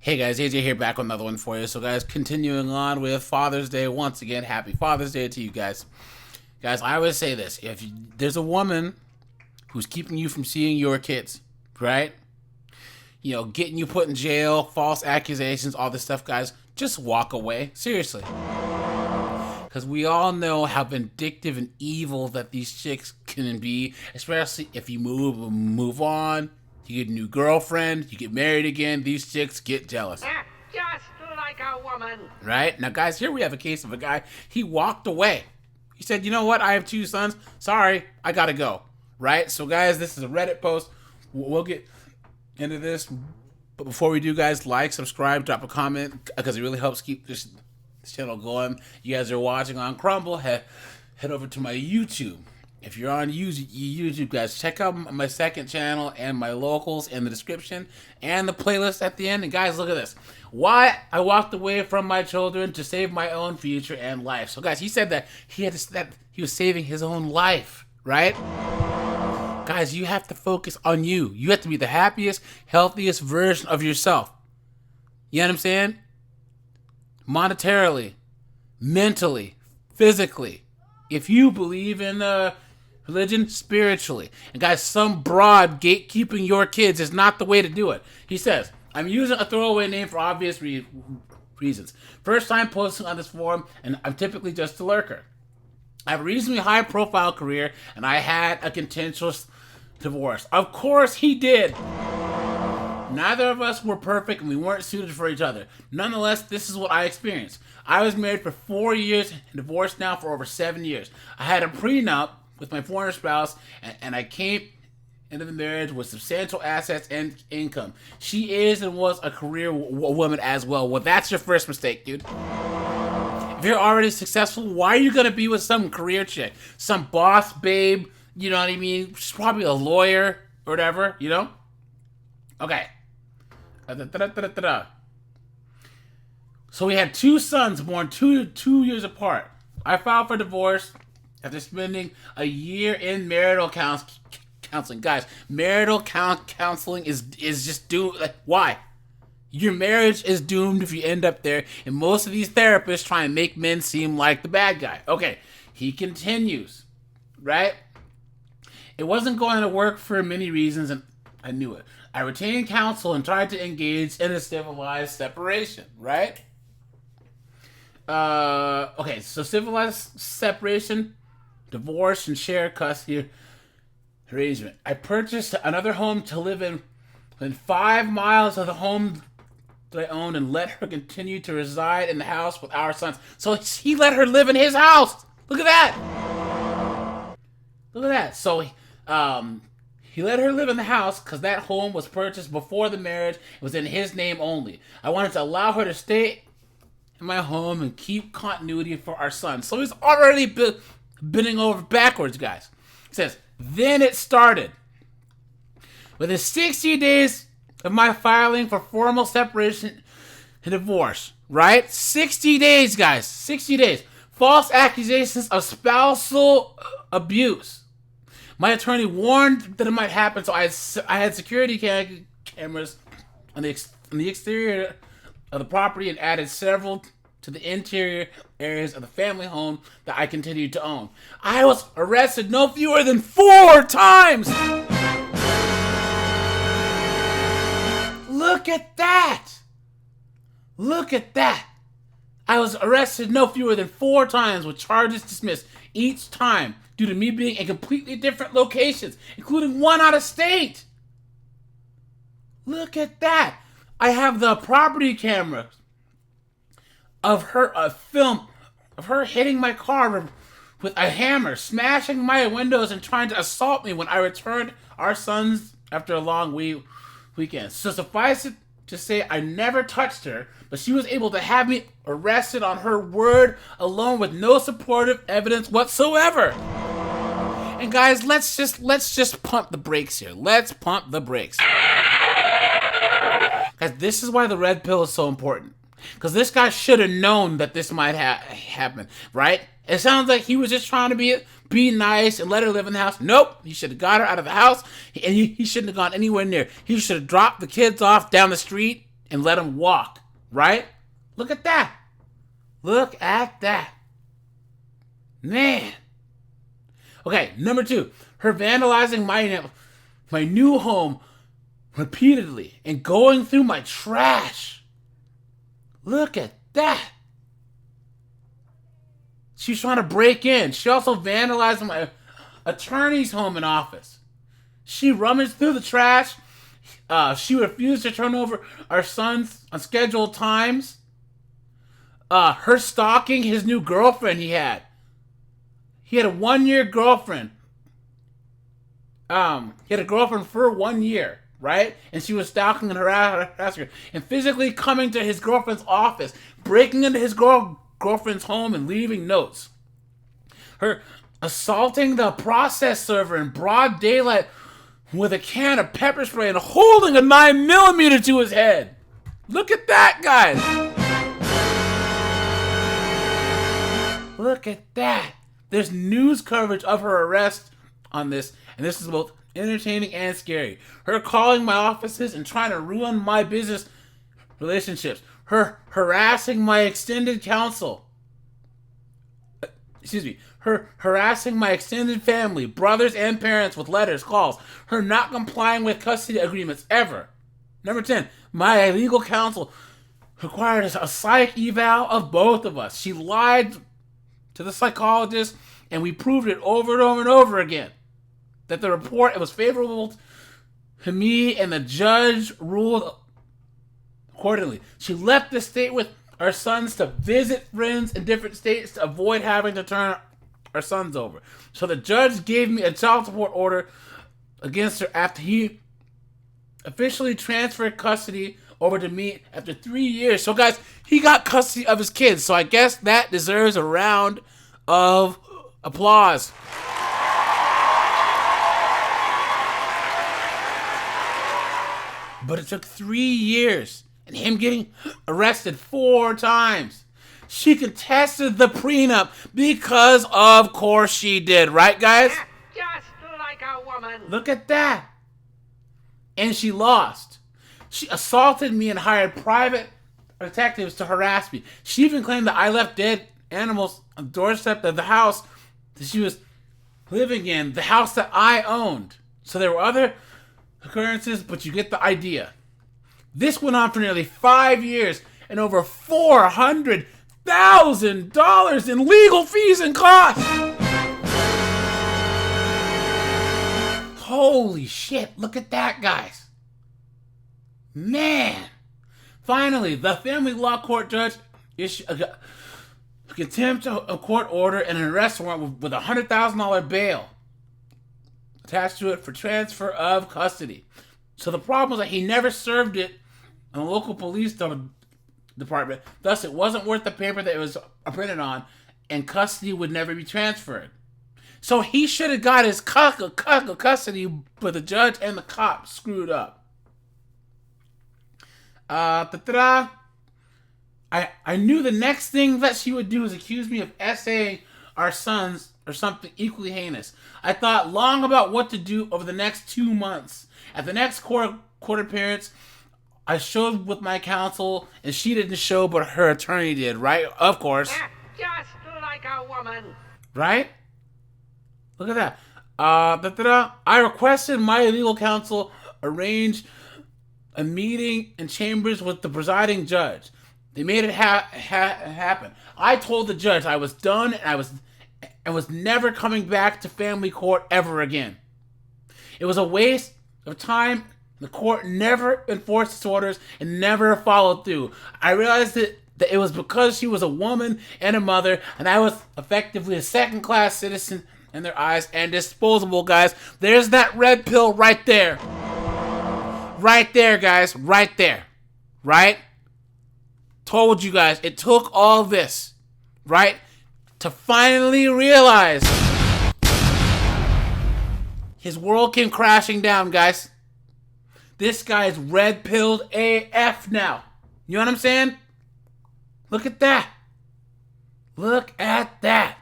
Hey guys, AJ here back with another one for you. So guys, continuing on with Father's Day once again. Happy Father's Day to you guys. Guys, I always say this. If there's a woman who's keeping you from seeing your kids, right? You know, getting you put in jail, false accusations, all this stuff, guys, just walk away. Seriously. Because we all know how vindictive and evil that these chicks can be, especially if you move on. You get a new girlfriend, you get married again, these chicks get jealous. Just like a woman. Right? Now, guys, here we have a case of a guy. He walked away. He said, you know what? I have 2 sons. Sorry, I gotta go. Right? So, guys, this is a Reddit post. We'll get into this. But before we do, guys, like, subscribe, drop a comment, because it really helps keep this channel going. You guys are watching on Crumble. Head over to my YouTube. If you're on YouTube, guys, check out my second channel and my locals in the description and the playlist at the end. And guys, look at this. Why I walked away from my children to save my own future and life. So guys, he said that he was saving his own life, right? Guys, you have to focus on you. You have to be the happiest, healthiest version of yourself. You know what I'm saying? Monetarily, mentally, physically. If you believe in religion, spiritually. And guys, some broad gatekeeping your kids is not the way to do it. He says, I'm using a throwaway name for obvious reasons. First time posting on this forum, and I'm typically just a lurker. I have a reasonably high profile career, and I had a contentious divorce. Of course he did. Neither of us were perfect, and we weren't suited for each other. Nonetheless, this is what I experienced. I was married for 4 years and divorced now for over 7 years. I had a prenup with my former spouse, and I came into the marriage with substantial assets and income. She is and was a career woman as well. Well, that's your first mistake, dude. If you're already successful, why are you going to be with some career chick? Some boss babe, you know what I mean? She's probably a lawyer or whatever, you know? Okay. So we had 2 sons born two years apart. I filed for divorce after spending a year in marital counseling. Guys, marital counseling is just doomed. Like, why? Your marriage is doomed if you end up there, and most of these therapists try and make men seem like the bad guy. Okay, he continues, right? It wasn't going to work for many reasons, and I knew it. I retained counsel and tried to engage in a civilized separation, right? Okay, so civilized separation, divorce, and shared custody arrangement. I purchased another home to live in within 5 miles of the home that I owned and let her continue to reside in the house with our sons. So he let her live in his house. Look at that. Look at that. So he let her live in the house because that home was purchased before the marriage. It was in his name only. I wanted to allow her to stay in my home and keep continuity for our son. So he's already bending over backwards, guys. He says, then it started. Within 60 days of my filing for formal separation and divorce, right? 60 days, guys. 60 days. False accusations of spousal abuse. My attorney warned that it might happen, so I had security cameras on the exterior of the property and added several to the interior areas of the family home that I continued to own. I was arrested no fewer than 4 times! Look at that! Look at that! I was arrested no fewer than 4 times with charges dismissed each time due to me being in completely different locations, including one out of state. Look at that. I have the property camera of her, a film of her hitting my car with a hammer, smashing my windows and trying to assault me when I returned our sons after a long weekend. So suffice it to say, I never touched her, but she was able to have me arrested on her word alone with no supportive evidence whatsoever. And guys, let's just pump the brakes here. Let's pump the brakes. Guys, this is why the red pill is so important. Because this guy should have known that this might happen, right? It sounds like he was just trying to be nice and let her live in the house. Nope, he should have got her out of the house, and he shouldn't have gone anywhere near. He should have dropped the kids off down the street and let him walk, right? Look at that. Look at that. Man. Okay, number 2. Her vandalizing my new home repeatedly and going through my trash. Look at that. She's trying to break in. She also vandalized my attorney's home and office. She rummaged through the trash. She refused to turn over our son's unscheduled times. Her stalking his new girlfriend he had. He had a 1-year girlfriend. He had a girlfriend for 1 year, right? And she was stalking and harassing her. And physically coming to his girlfriend's office. Breaking into his girlfriend's home and leaving notes. Her assaulting the process server in broad daylight with a can of pepper spray and holding a 9mm to his head. Look at that, guys. Look at that. There's news coverage of her arrest on this, and this is both entertaining and scary. Her calling my offices and trying to ruin my business relationships. Her harassing my extended counsel. Her harassing my extended family, brothers and parents with letters, calls. Her not complying with custody agreements ever. Number 10, my legal counsel required a psych eval of both of us. She lied to the psychologist, and we proved it over and over and over again. That the report, it was favorable to me, and the judge ruled accordingly. She left the state with our sons to visit friends in different states to avoid having to turn our sons over. So the judge gave me a child support order against her after he officially transferred custody over to me after 3 years. So guys, he got custody of his kids. So I guess that deserves a round of applause. But it took 3 years and him getting arrested 4 times. She contested the prenup because of course she did. Right, guys? Just like a woman. Look at that. And she lost. She assaulted me and hired private detectives to harass me. She even claimed that I left dead animals on the doorstep of the house that she was living in, the house that I owned. So there were other occurrences, but you get the idea. This went on for nearly 5 years and over $400,000 in legal fees and costs. Holy shit, look at that, guys. Man. Finally, the family law court judge issued a contempt of court order and an arrest warrant with a $100,000 bail attached to it for transfer of custody. So the problem was that he never served it in the local police department. Thus, it wasn't worth the paper that it was printed on, and custody would never be transferred. So he should have got his custody, but the judge and the cop screwed up. I knew the next thing that she would do is accuse me of essaying our sons or something equally heinous. I thought long about what to do over the next 2 months. At the next court appearance, I showed with my counsel, and she didn't show, but her attorney did, right? Of course. Just like a woman. Right? Look at that. I requested my legal counsel arrange a meeting in chambers with the presiding judge. They made it happen. I told the judge I was done and I was never coming back to family court ever again. It was a waste of time. The court never enforced its orders and never followed through. I realized that it was because she was a woman and a mother, and I was effectively a second-class citizen in their eyes and disposable, guys. There's that red pill right there. Right there, guys. Right there. Right? Told you guys. It took all this, right, to finally realize his world came crashing down, guys. This guy's red-pilled AF now. You know what I'm saying? Look at that. Look at that.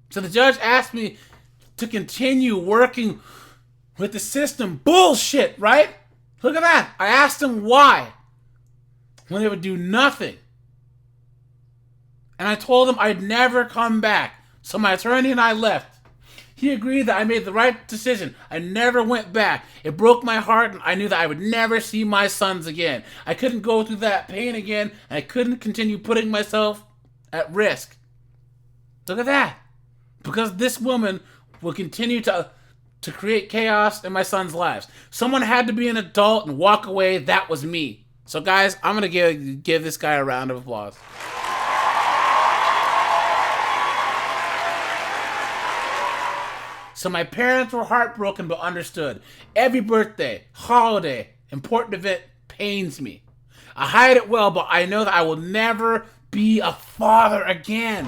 So the judge asked me to continue working with the system. Bullshit, right? Look at that. I asked him why. when they would do nothing. And I told him I'd never come back. So my attorney and I left. He agreed that I made the right decision. I never went back. It broke my heart, and I knew that I would never see my sons again. I couldn't go through that pain again, and I couldn't continue putting myself at risk. Look at that. Because this woman will continue to create chaos in my sons' lives. Someone had to be an adult and walk away. That was me. So guys, I'm going to give this guy a round of applause. So my parents were heartbroken but understood. Every birthday, holiday, important event pains me. I hide it well, but I know that I will never be a father again.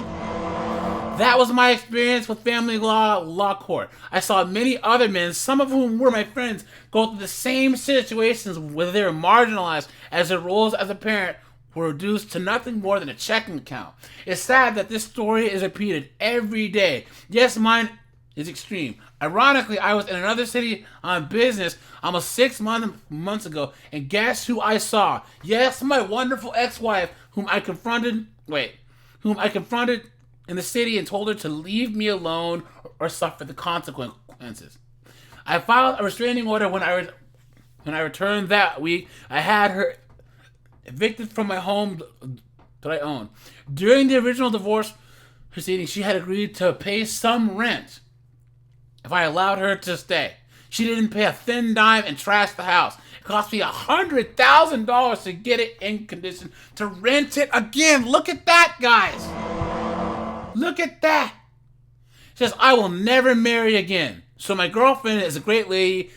That was my experience with family law court. I saw many other men, some of whom were my friends, go through the same situations where they were marginalized as their roles as a parent were reduced to nothing more than a checking account. It's sad that this story is repeated every day. Yes, mine is extreme. Ironically, I was in another city on business almost 6 months ago, and guess who I saw? Yes, my wonderful ex-wife, whom I confronted in the city and told her to leave me alone or suffer the consequences. I filed a restraining order when I returned that week. I had her evicted from my home that I own. During the original divorce proceedings, she had agreed to pay some rent if I allowed her to stay. She didn't pay a thin dime and trashed the house. It cost me $100,000 to get it in condition to rent it again. Look at that, guys. Look at that. She says, I will never marry again. So my girlfriend is a great lady.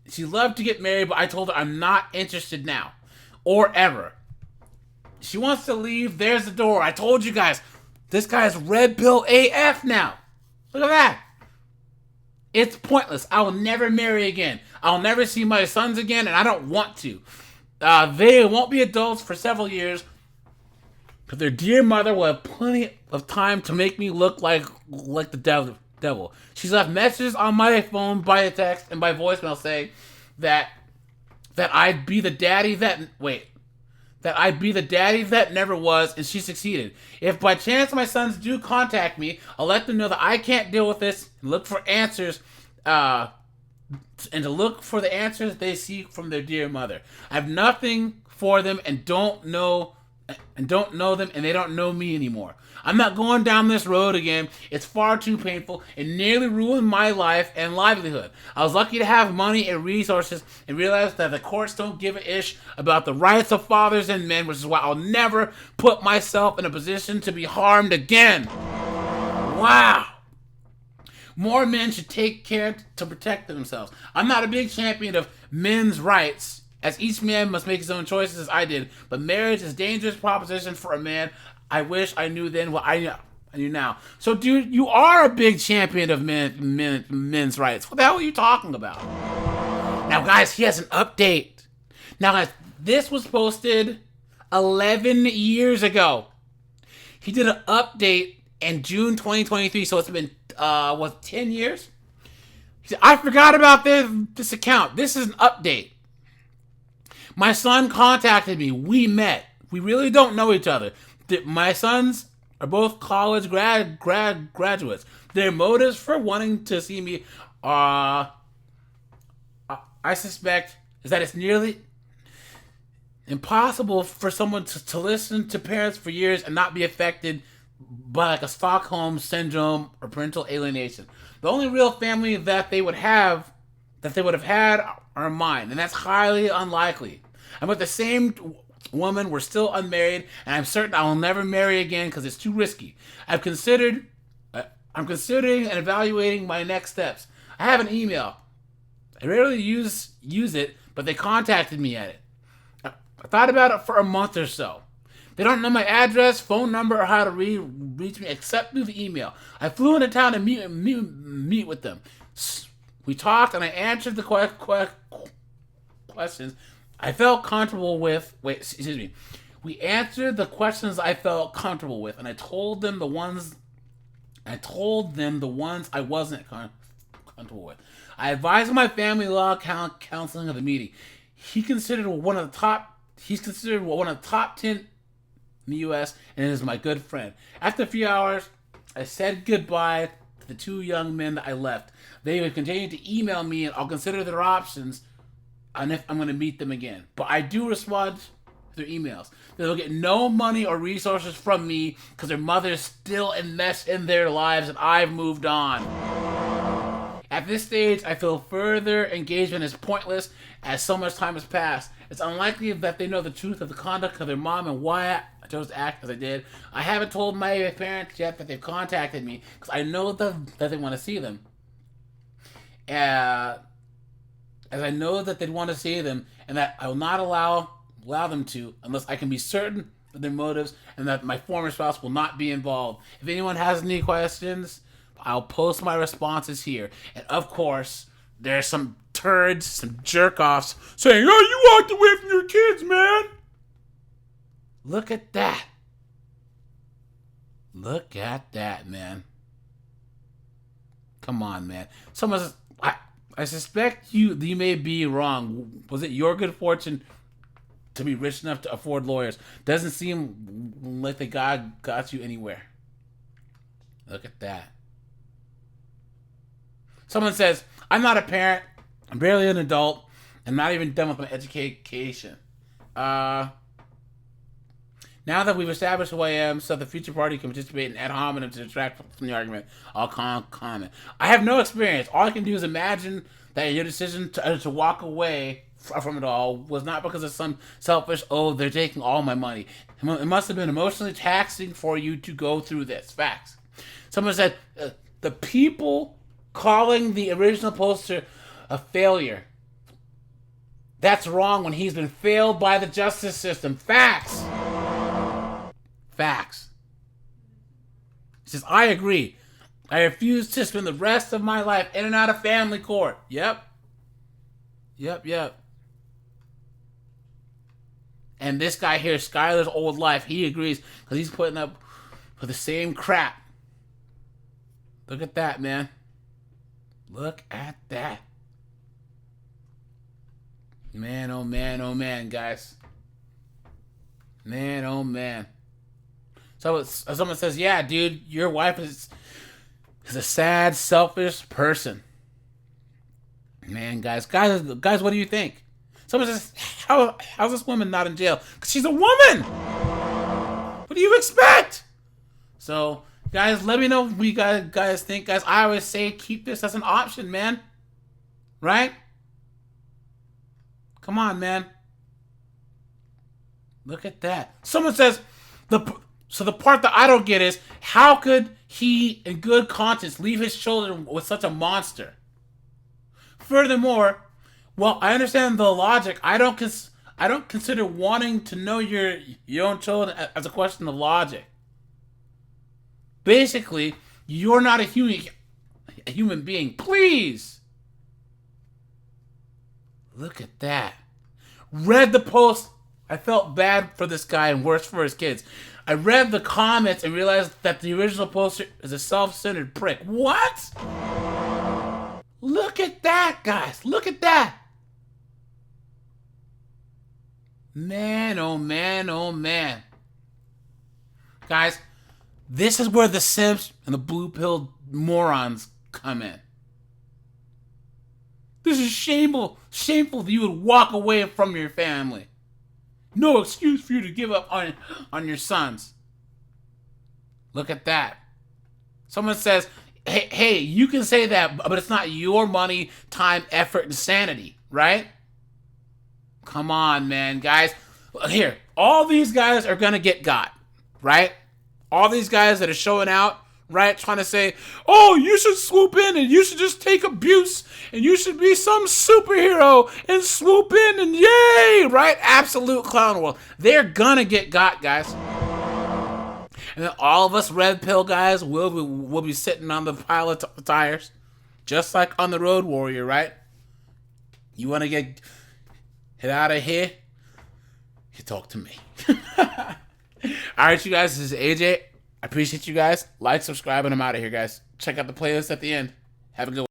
She loved to get married, but I told her I'm not interested now or ever. She wants to leave. There's the door. I told you guys, this guy's red pill AF now. Look at that. It's pointless. I will never marry again. I'll never see my sons again, and I don't want to. They won't be adults for several years, but their dear mother will have plenty of time to make me look like the devil. She's left messages on my phone by text and by voicemail saying that I'd be the daddy that never was, and she succeeded. If by chance my sons do contact me, I'll let them know that I can't deal with this and look for answers, and to look for the answers they seek from their dear mother. I have nothing for them and don't know them, and they don't know me anymore. I'm not going down this road again. It's far too painful. It nearly ruined my life and livelihood. I was lucky to have money and resources and realized that the courts don't give a ish about the rights of fathers and men, which is why I'll never put myself in a position to be harmed again. Wow. More men should take care to protect themselves. I'm not a big champion of men's rights, as each man must make his own choices as I did, but marriage is a dangerous proposition for a man. I wish I knew then what I knew now. So, dude, you are a big champion of men's rights. What the hell are you talking about? Now, guys, he has an update. Now, guys, this was posted 11 years ago. He did an update in June 2023, so it's been, 10 years? He said, I forgot about this account. This is an update. My son contacted me. We met. We really don't know each other. My sons are both college graduates. Their motives for wanting to see me, I suspect, is that it's nearly impossible for someone to listen to parents for years and not be affected by like a Stockholm syndrome or parental alienation. The only real family that they would have had are mine, and that's highly unlikely. I'm with the same woman, we're still unmarried, and I'm certain I will never marry again because it's too risky. I'm considering and evaluating my next steps. I have an email. I rarely use it, but they contacted me at it. I thought about it for a month or so. They don't know my address, phone number, or how to reach me except through the email. I flew into town to meet with them. We talked, and I answered the questions I felt comfortable with. We answered the questions I felt comfortable with, and I told them the ones I wasn't comfortable with. I advised my family law counseling of the meeting. He considered one of the top He's considered one of the top 10 in the U.S. and is my good friend. After a few hours, I said goodbye to the two young men that I left. They would continue to email me, and I'll consider their options and if I'm going to meet them again. But I do respond to their emails. They'll get no money or resources from me because their mother is still enmeshed in their lives and I've moved on. At this stage, I feel further engagement is pointless as so much time has passed. It's unlikely that they know the truth of the conduct of their mom and why I chose to act as I did. I haven't told my parents yet that they've contacted me because I know that they want to see them. As I know that they'd want to see them and that I will not allow them to unless I can be certain of their motives and that my former spouse will not be involved. If anyone has any questions, I'll post my responses here. And of course, there's some turds, some jerk-offs saying, "Oh, you walked away from your kids, man." Look at that. Look at that, man. Come on, man. Someone says, I suspect you may be wrong. Was it your good fortune to be rich enough to afford lawyers? Doesn't seem like the God got you anywhere. Look at that. Someone says, I'm not a parent. I'm barely an adult. I'm not even done with my education. Now that we've established who I am, so the future party can participate in ad hominem to detract from the argument, I'll comment. I have no experience. All I can do is imagine that your decision to walk away from it all was not because of some selfish, they're taking all my money. It must have been emotionally taxing for you to go through this. Facts. Someone said, the people calling the original poster a failure. That's wrong when he's been failed by the justice system. Facts. Facts. He says, I agree. I refuse to spend the rest of my life in and out of family court. Yep. And this guy here, Skylar's old life, he agrees because he's putting up with the same crap. Look at that, man. Look at that. Man, oh man, guys. Man, oh man. So someone says, yeah, dude, your wife is a sad, selfish person. Man, guys, what do you think? Someone says, how's this woman not in jail? Because she's a woman! What do you expect? So, guys, let me know what you guys think. Guys, I always say keep this as an option, man. Right? Come on, man. Look at that. Someone says, so the part that I don't get is, how could he, in good conscience, leave his children with such a monster? Furthermore, well, I understand the logic. I don't consider wanting to know your own children as a question of logic. Basically, you're not a human being. Please. Look at that. Read the post. I felt bad for this guy and worse for his kids. I read the comments and realized that the original poster is a self-centered prick. What? Look at that, guys. Look at that. Man, oh man, oh man. Guys, this is where the simps and the blue-pilled morons come in. This is shameful that you would walk away from your family. No excuse for you to give up on your sons. Look at that. Someone says, hey, you can say that, but it's not your money, time, effort, and sanity, right? Come on, man, guys. Here, all these guys are going to got, right? All these guys that are showing out, right, trying to say, oh, you should swoop in and you should just take abuse and you should be some superhero and swoop in and yay, right? Absolute clown world. They're gonna get got, guys. And then all of us red pill guys will be sitting on the pile of tires, just like on the Road Warrior, right? You want to get out of here? You talk to me. All right, you guys, this is AJ. I appreciate you guys. Like, subscribe, and I'm out of here, guys. Check out the playlist at the end. Have a good one.